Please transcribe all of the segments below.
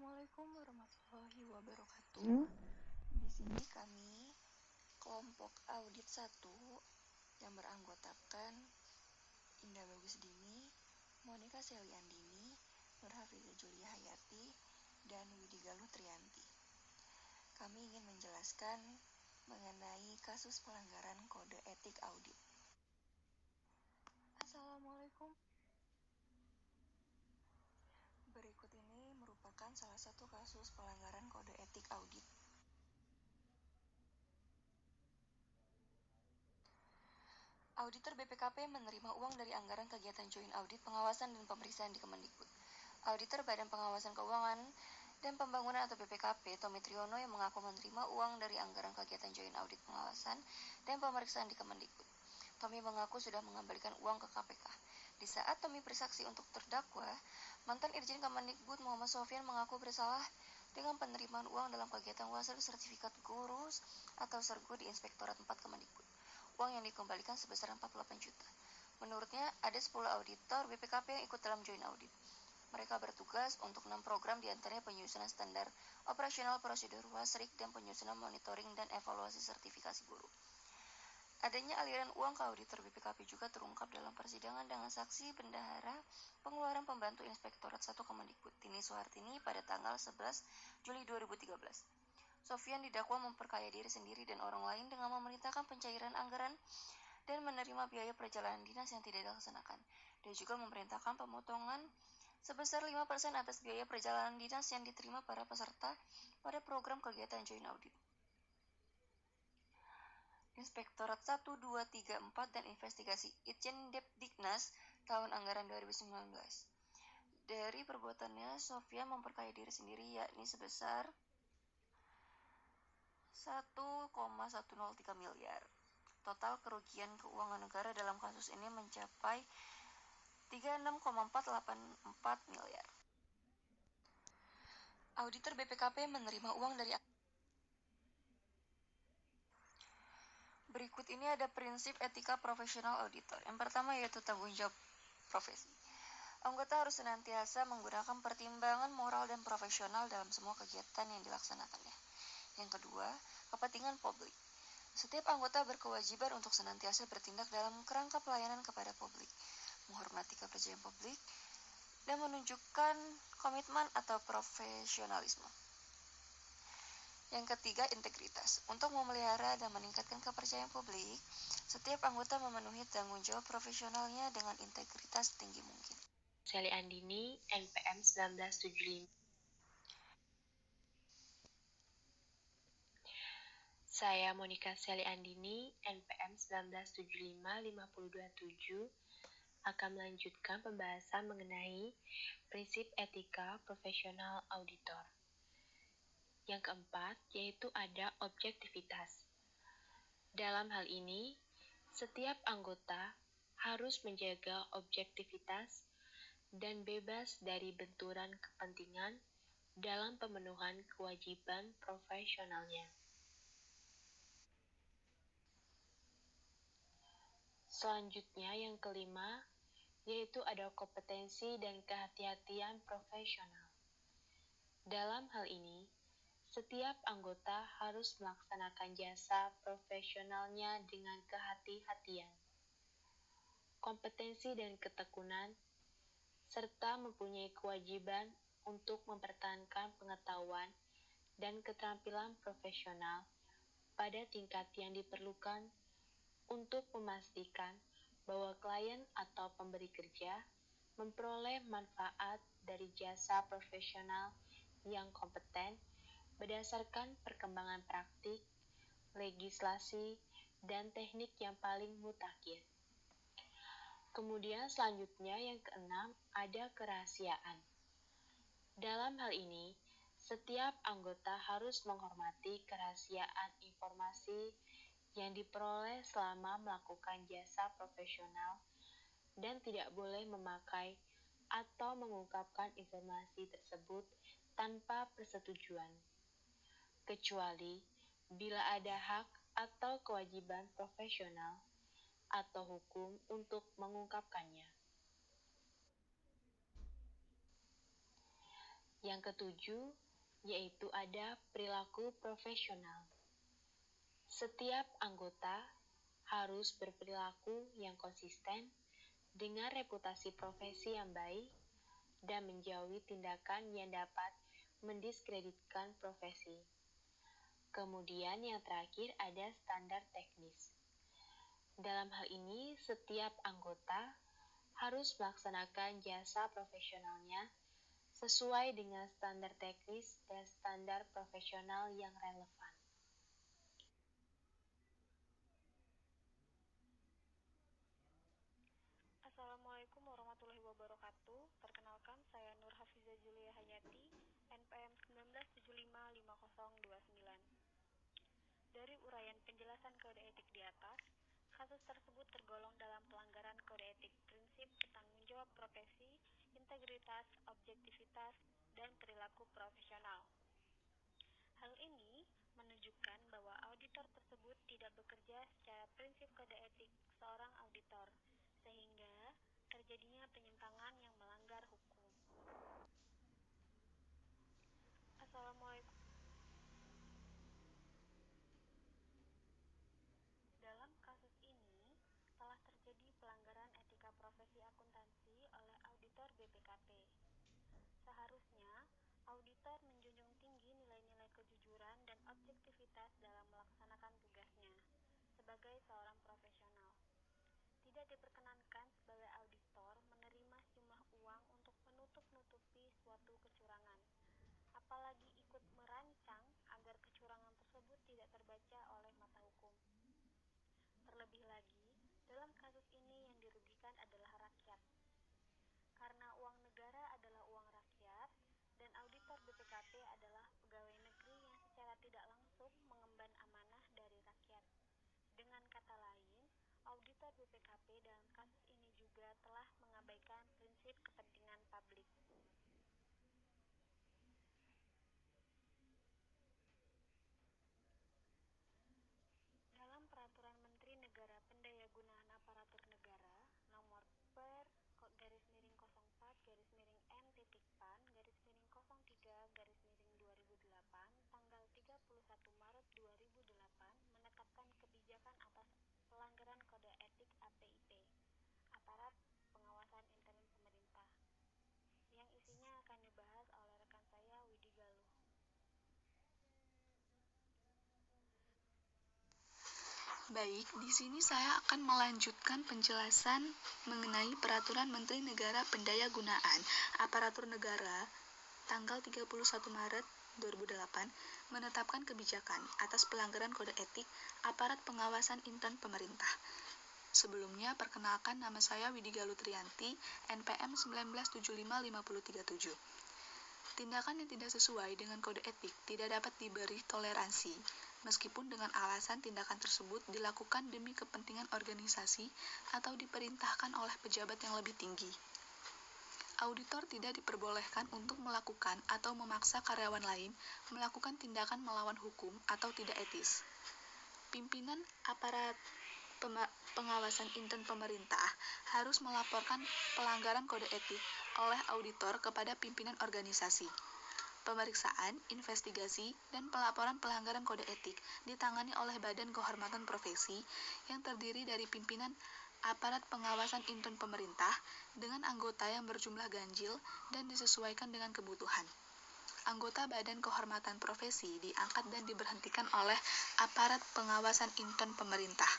Assalamualaikum warahmatullahi wabarakatuh. Di sini kami kelompok audit 1 yang beranggotakan Indah Bagus Dini, Monika Seli Andini, Nurhafizah Julia Hayati, dan Widi Galuh Triyanti. Kami ingin menjelaskan mengenai kasus pelanggaran kode etik audit. Assalamualaikum. Berikut ini merupakan salah satu kasus pelanggaran kode etik audit. Auditor BPKP menerima uang dari anggaran kegiatan joint audit pengawasan dan pemeriksaan di Kemendikbud. Auditor Badan Pengawasan Keuangan dan Pembangunan atau BPKP, Tommy Triyono, yang mengaku menerima uang dari anggaran kegiatan joint audit pengawasan dan pemeriksaan di Kemendikbud. Tommy mengaku sudah mengembalikan uang ke KPK. Di saat Tommy bersaksi untuk terdakwa, mantan Irjen Kemendikbud Muhammad Sofyan mengaku bersalah dengan penerimaan uang dalam kegiatan wasir sertifikat guru atau sergu di Inspektorat 4 Kemendikbud. Uang yang dikembalikan sebesar 48 juta. Menurutnya, ada 10 auditor BPKP yang ikut dalam joint audit. Mereka bertugas untuk 6 program, diantaranya penyusunan standar operasional prosedur wasrik dan penyusunan monitoring dan evaluasi sertifikasi guru. Adanya aliran uang ke auditor BPKP juga terungkap dalam persidangan dengan saksi bendahara pengeluaran pembantu Inspektorat 1 Kemendikbud, Tini Soehartini, pada tanggal 11 Juli 2013. Sofyan didakwa memperkaya diri sendiri dan orang lain dengan memerintahkan pencairan anggaran dan menerima biaya perjalanan dinas yang tidak dilaksanakan. Dia juga memerintahkan pemotongan sebesar 5% atas biaya perjalanan dinas yang diterima para peserta pada program kegiatan joint audit. Inspektorat 1, 2, 3, 4 dan investigasi Itjen Depdiknas tahun anggaran 2019. Dari perbuatannya, Sofyan memperkaya diri sendiri, yakni sebesar 1,103 miliar. Total kerugian keuangan negara dalam kasus ini mencapai 36,484 miliar. Auditor BPKP menerima uang dari. Berikut ini ada prinsip etika profesional auditor. Yang pertama yaitu tanggung jawab profesi. Anggota harus senantiasa menggunakan pertimbangan moral dan profesional dalam semua kegiatan yang dilaksanakannya. Yang kedua, kepentingan publik. Setiap anggota berkewajiban untuk senantiasa bertindak dalam kerangka pelayanan kepada publik, menghormati kepercayaan publik, dan menunjukkan komitmen atau profesionalisme. Yang ketiga, integritas. Untuk memelihara dan meningkatkan kepercayaan publik, setiap anggota memenuhi tanggung jawab profesionalnya dengan integritas tinggi mungkin. Seli Andini, NPM 1975. Saya Monika Seli Andini, NPM 1975-527, akan melanjutkan pembahasan mengenai prinsip etika profesional auditor. Yang keempat, yaitu ada objektivitas. Dalam hal ini, setiap anggota harus menjaga objektivitas dan bebas dari benturan kepentingan dalam pemenuhan kewajiban profesionalnya. Selanjutnya, yang kelima, yaitu ada kompetensi dan kehati-hatian profesional. Dalam hal ini, setiap anggota harus melaksanakan jasa profesionalnya dengan kehati-hatian, kompetensi dan ketekunan, serta mempunyai kewajiban untuk mempertahankan pengetahuan dan keterampilan profesional pada tingkat yang diperlukan untuk memastikan bahwa klien atau pemberi kerja memperoleh manfaat dari jasa profesional yang kompeten berdasarkan perkembangan praktik, legislasi, dan teknik yang paling mutakhir. Kemudian selanjutnya yang keenam ada kerahasiaan. Dalam hal ini, setiap anggota harus menghormati kerahasiaan informasi yang diperoleh selama melakukan jasa profesional dan tidak boleh memakai atau mengungkapkan informasi tersebut tanpa persetujuan, kecuali bila ada hak atau kewajiban profesional atau hukum untuk mengungkapkannya. Yang ketujuh, yaitu ada perilaku profesional. Setiap anggota harus berperilaku yang konsisten dengan reputasi profesi yang baik dan menjauhi tindakan yang dapat mendiskreditkan profesi. Kemudian yang terakhir ada standar teknis. Dalam hal ini, setiap anggota harus melaksanakan jasa profesionalnya sesuai dengan standar teknis dan standar profesional yang relevan. Assalamualaikum warahmatullahi wabarakatuh. Perkenalkan, saya Nur Hafizah Julia Hayati, NPM 19755029. Dari uraian penjelasan kode etik di atas, kasus tersebut tergolong dalam pelanggaran kode etik prinsip bertanggung jawab profesi, integritas, objektivitas, dan perilaku profesional. Hal ini menunjukkan bahwa auditor tersebut tidak bekerja secara prinsip kode etik seorang auditor, sehingga terjadinya penyimpangan yang melanggar hukum. Assalamualaikum. Dalam kasus ini, telah terjadi pelanggaran etika profesi akuntansi oleh auditor BPKP. Seharusnya, auditor menjunjung tinggi nilai-nilai kejujuran dan objektivitas dalam melaksanakan tugasnya sebagai seorang profesional. Tidak diperkenankan sebagai auditor menerima sejumlah uang untuk menutup-nutupi suatu kecurangan, apalagi ikut merancang agar kecurangan tersebut tidak terbaca oleh mata hukum. Terlebih lagi, dalam kasus ini yang dirugikan adalah rakyat. Karena uang negara adalah uang rakyat, dan auditor BPKP adalah pegawai negeri yang secara tidak langsung mengemban amanah dari rakyat. Dengan kata lain, auditor BPKP dalam kasus ini juga telah mengabaikan prinsip kepentingan publik. Dalam Peraturan Menteri Negara Pendayagunaan Aparatur Negara Nomor Per/N.PAN/03/2008 tanggal 31 Maret 2008 menetapkan kebijakan atas pelanggaran kode etik APIP, Aparat Pengawasan Intern Pemerintah, yang isinya akan dibahas oleh rekan saya Widi Galuh. Baik, di sini saya akan melanjutkan penjelasan mengenai Peraturan Menteri Negara Pendayagunaan Aparatur Negara tanggal 31 Maret 2008 menetapkan kebijakan atas pelanggaran kode etik aparat pengawasan intern pemerintah. Sebelumnya, perkenalkan nama saya Widi Galuh Triyanti, NPM 1975537. Tindakan yang tidak sesuai dengan kode etik tidak dapat diberi toleransi, meskipun dengan alasan tindakan tersebut dilakukan demi kepentingan organisasi atau diperintahkan oleh pejabat yang lebih tinggi. Auditor tidak diperbolehkan untuk melakukan atau memaksa karyawan lain melakukan tindakan melawan hukum atau tidak etis. Pimpinan aparat pengawasan intern pemerintah harus melaporkan pelanggaran kode etik oleh auditor kepada pimpinan organisasi. Pemeriksaan, investigasi, dan pelaporan pelanggaran kode etik ditangani oleh Badan Kehormatan Profesi yang terdiri dari pimpinan aparat pengawasan intern pemerintah dengan anggota yang berjumlah ganjil dan disesuaikan dengan kebutuhan. Anggota Badan Kehormatan Profesi diangkat dan diberhentikan oleh aparat pengawasan intern pemerintah.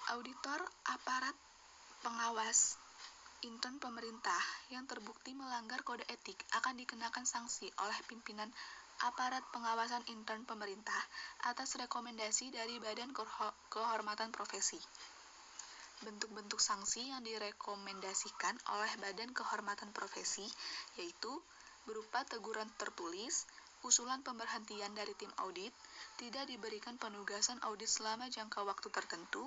Auditor aparat pengawas intern pemerintah yang terbukti melanggar kode etik akan dikenakan sanksi oleh pimpinan aparat pengawasan intern pemerintah atas rekomendasi dari Badan Kehormatan Profesi. Bentuk-bentuk sanksi yang direkomendasikan oleh Badan Kehormatan Profesi yaitu berupa teguran tertulis, usulan pemberhentian dari tim audit, tidak diberikan penugasan audit selama jangka waktu tertentu,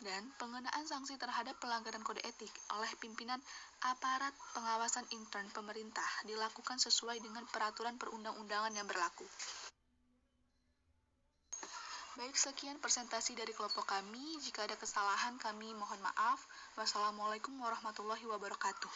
dan pengenaan sanksi terhadap pelanggaran kode etik oleh pimpinan aparat pengawasan intern pemerintah dilakukan sesuai dengan peraturan perundang-undangan yang berlaku. Baik, sekian presentasi dari kelompok kami. Jika ada kesalahan, kami mohon maaf. Wassalamualaikum warahmatullahi wabarakatuh.